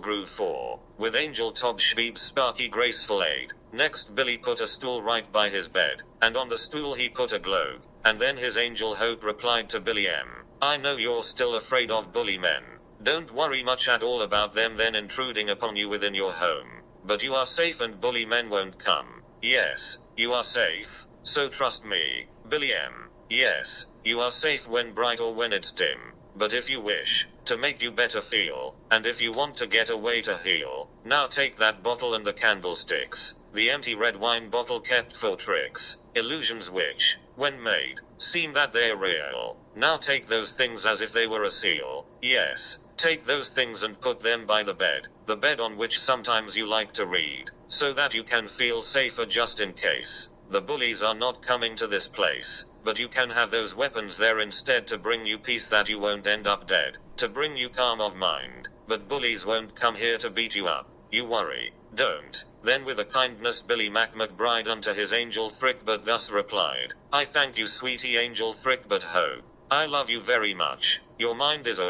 Groove 4. With Angel Tob Schweeb's sparky graceful aid. Next Billy put a stool right by his bed, and on the stool he put a globe, and then his Angel Hope replied to Billy I know you're still afraid of bully men. Don't worry much at all about them then intruding upon you within your home. But you are safe and bully men won't come. Yes, you are safe, so trust me, Billy Yes, you are safe when bright or when it's dim. But if you wish to make you better feel, and if you want to get away to heal, now take that bottle and the candlesticks, the empty red wine bottle kept for tricks, illusions which, when made, seem that they're real. Now take those things as if they were a seal. Yes, take those things and put them by the bed on which sometimes you like to read, so that you can feel safer just in case. The bullies are not coming to this place, but you can have those weapons there instead to bring you peace that you won't end up dead, to bring you calm of mind. But bullies won't come here to beat you up. You worry. Don't. Then with a kindness Billy McBride unto his Angel Frick but thus replied, I thank you sweetie Angel Frick but ho. I love you very much. Your mind is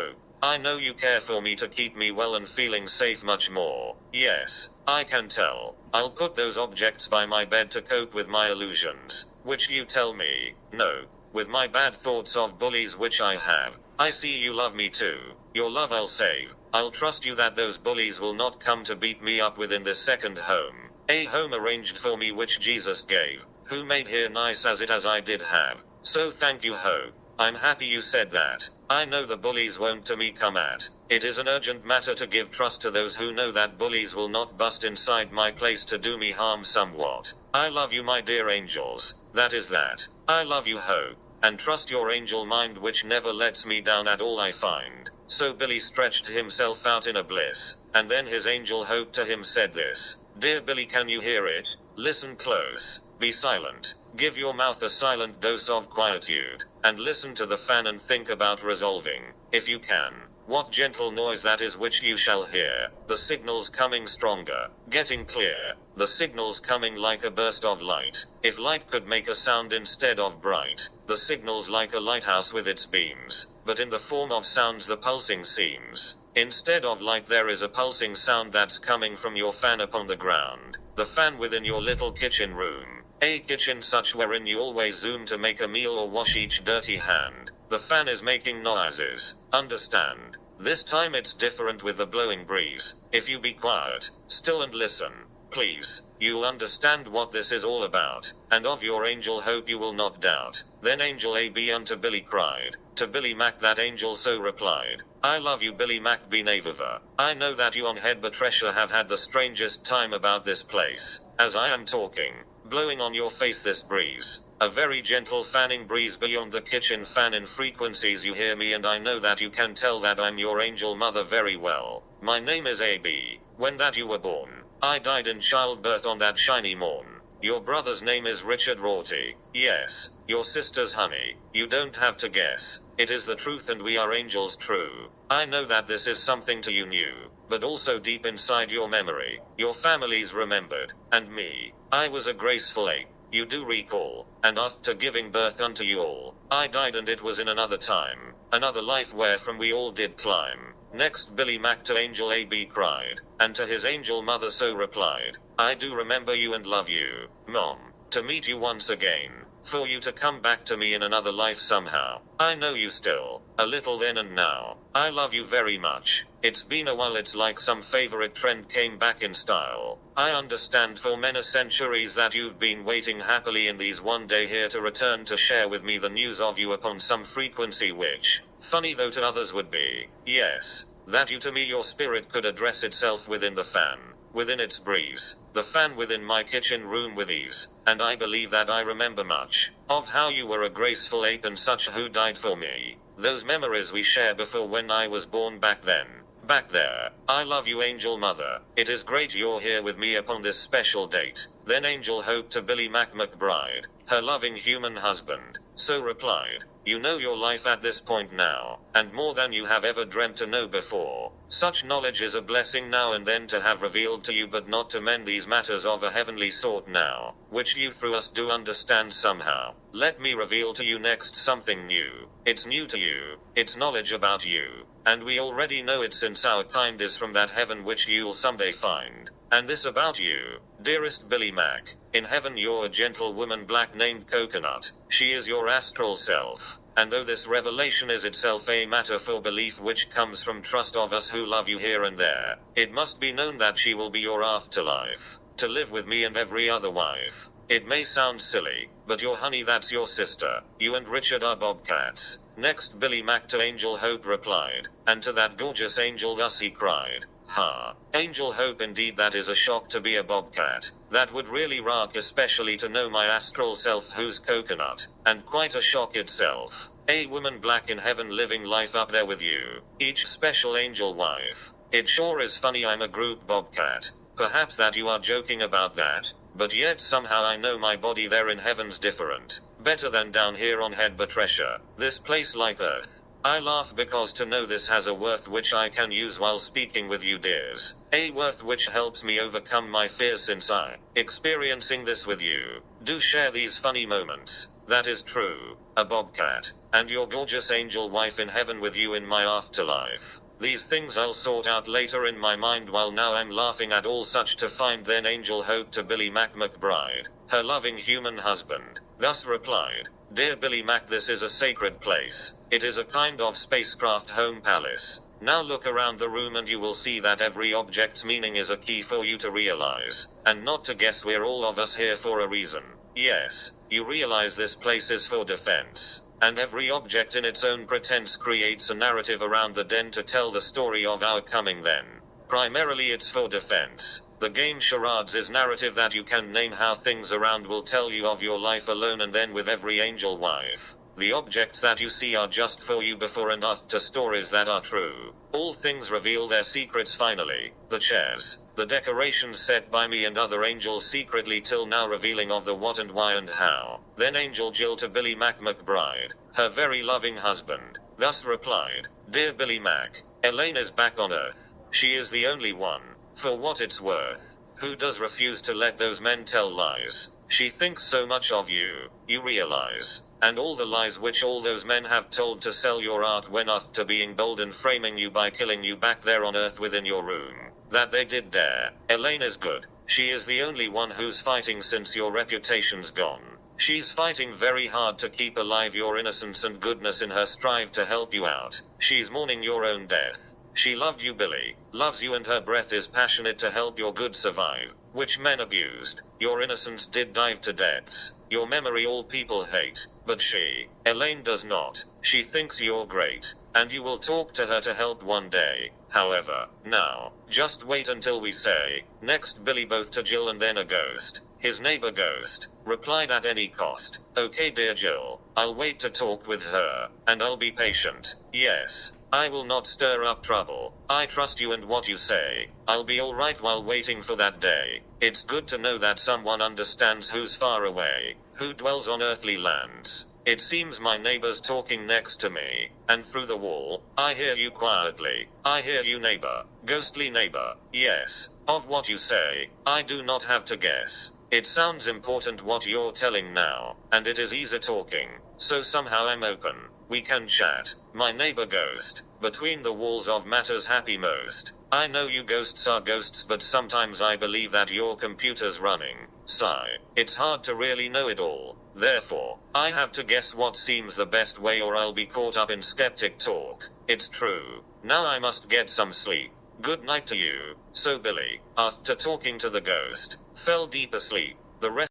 I know you care for me to keep me well and feeling safe much more. Yes, I can tell. I'll put those objects by my bed to cope with my illusions, which you tell me, no, with my bad thoughts of bullies which I have. I see you love me too. Your love I'll save. I'll trust you that those bullies will not come to beat me up within this second home. A home arranged for me which Jesus gave, who made here nice as I did have. So thank you ho. I'm happy you said that. I know the bullies won't to me come at. It is an urgent matter to give trust to those who know that bullies will not bust inside my place to do me harm somewhat. I love you my dear angels. That is that. I love you ho. And trust your angel mind which never lets me down at all I find. So Billy stretched himself out in a bliss, and then his Angel Hope to him said this, Dear Billy can you hear it? Listen close, be silent, give your mouth a silent dose of quietude, and listen to the fan and think about resolving, if you can, what gentle noise that is which you shall hear, the signals coming stronger, getting clear, the signals coming like a burst of light, if light could make a sound instead of bright, the signals like a lighthouse with its beams, but in the form of sounds the pulsing seems. Instead of light there is a pulsing sound that's coming from your fan upon the ground, the fan within your little kitchen room, a kitchen such wherein you always zoom to make a meal or wash each dirty hand. The fan is making noises, understand? This time it's different with the blowing breeze. If you be quiet, still and listen, please, you'll understand what this is all about, and of your Angel Hope you will not doubt. Then Angel A.B. unto Billy cried, to Billy Mac that angel so replied, I love you Billy Mac be Naviva. I know that you on Headbuttressia have had the strangest time about this place, as I am talking, blowing on your face this breeze. A very gentle fanning breeze beyond the kitchen fan in frequencies you hear me and I know that you can tell that I'm your angel mother very well. My name is A.B. When that you were born, I died in childbirth on that shiny morn. Your brother's name is Richard Rorty. Yes, your sister's honey. You don't have to guess. It is the truth and we are angels true. I know that this is something to you new, but also deep inside your memory. Your family's remembered, and me. I was a graceful ape. You do recall, and after giving birth unto you all, I died and it was in another time, another life wherefrom we all did climb. Next Billy Mac to Angel A.B. cried, and to his angel mother so replied, I do remember you and love you, Mom, to meet you once again, for you to come back to me in another life somehow. I know you still, a little then and now. I love you very much. It's been a while, it's like some favorite trend came back in style. I understand for many centuries that you've been waiting happily in these one day here to return to share with me the news of you upon some frequency which, funny though to others would be, yes, that you to me your spirit could address itself within the fan, within its breeze, the fan within my kitchen room with ease, and I believe that I remember much, of how you were a graceful ape and such who died for me, those memories we shared before when I was born back then. Back there. I love you Angel Mother. It is great you're here with me upon this special date. Then Angel Hope to Billy McBride, her loving human husband, so replied, You know your life at this point now, and more than you have ever dreamt to know before. Such knowledge is a blessing now and then to have revealed to you, but not to men these matters of a heavenly sort now, which you through us do understand somehow. Let me reveal to you next something new. It's new to you, it's knowledge about you, and we already know it since our kind is from that heaven which you'll someday find. And this about you, dearest Billy Mack. In heaven you're a gentle woman black named Coconut. She is your astral self. And though this revelation is itself a matter for belief which comes from trust of us who love you here and there, it must be known that she will be your afterlife. To live with me and every other wife. It may sound silly, but your honey, that's your sister. You and Richard are bobcats. Next Billy Mack to Angel Hope replied, and to that gorgeous angel thus he cried. Ha! Angel Hope, indeed that is a shock to be a bobcat. That would really rock, especially to know my astral self who's Coconut. And quite a shock itself. A woman black in heaven living life up there with you. Each special angel wife. It sure is funny I'm a group bobcat. Perhaps that you are joking about that. But yet somehow I know my body there in heaven's different. Better than down here on Headbuttressia. This place like Earth. I laugh because to know this has a worth which I can use while speaking with you dears. A worth which helps me overcome my fears since I, experiencing this with you, do share these funny moments. That is true. A bobcat, and your gorgeous angel wife in heaven with you in my afterlife. These things I'll sort out later in my mind, while now I'm laughing at all such to find. Then Angel Hope to Billy Mack McBride, her loving human husband, thus replied, Dear Billy Mack, this is a sacred place. It is a kind of spacecraft home palace. Now look around the room and you will see that every object's meaning is a key for you to realize, and not to guess. We're all of us here for a reason. Yes, you realize this place is for defense. And every object in its own pretense creates a narrative around the den to tell the story of our coming then. Primarily it's for defense. The game charades is narrative that you can name. How things around will tell you of your life alone, and then with every angel wife. The objects that you see are just for you before and after stories that are true. All things reveal their secrets finally. The chairs, the decorations set by me and other angels secretly till now, revealing of the what and why and how. Then Angel Jill to Billy Mack McBride, her very loving husband, thus replied, Dear Billy Mack, Elaine is back on Earth. She is the only one. For what it's worth. Who does refuse to let those men tell lies? She thinks so much of you, you realize. And all the lies which all those men have told to sell your art when after being bold and framing you by killing you back there on Earth within your room. That they did dare. Elaine is good. She is the only one who's fighting since your reputation's gone. She's fighting very hard to keep alive your innocence and goodness in her strive to help you out. She's mourning your own death. She loved you, Billy, loves you, and her breath is passionate to help your good survive, which men abused. Your innocence did dive to depths. Your memory all people hate, but she, Elaine, does not. She thinks you're great, and you will talk to her to help one day. However, now, just wait until we say. Next Billy both to Jill and then a ghost. His neighbor ghost, replied at any cost. Okay dear Jill, I'll wait to talk with her, and I'll be patient. Yes. I will not stir up trouble. I trust you and what you say. I'll be alright while waiting for that day. It's good to know that someone understands who's far away, who dwells on earthly lands. It seems my neighbor's talking next to me, and through the wall, I hear you quietly. I hear you, neighbor. Ghostly neighbor. Yes, of what you say, I do not have to guess. It sounds important what you're telling now, and it is easy talking, so somehow I'm open. We can chat, my neighbor ghost, between the walls of matters happy most. I know you ghosts are ghosts, but sometimes I believe that your computer's running. Sigh. It's hard to really know it all. Therefore, I have to guess what seems the best way, or I'll be caught up in skeptic talk. It's true. Now I must get some sleep. Good night to you. So Billy, after talking to the ghost, fell deep asleep. The rest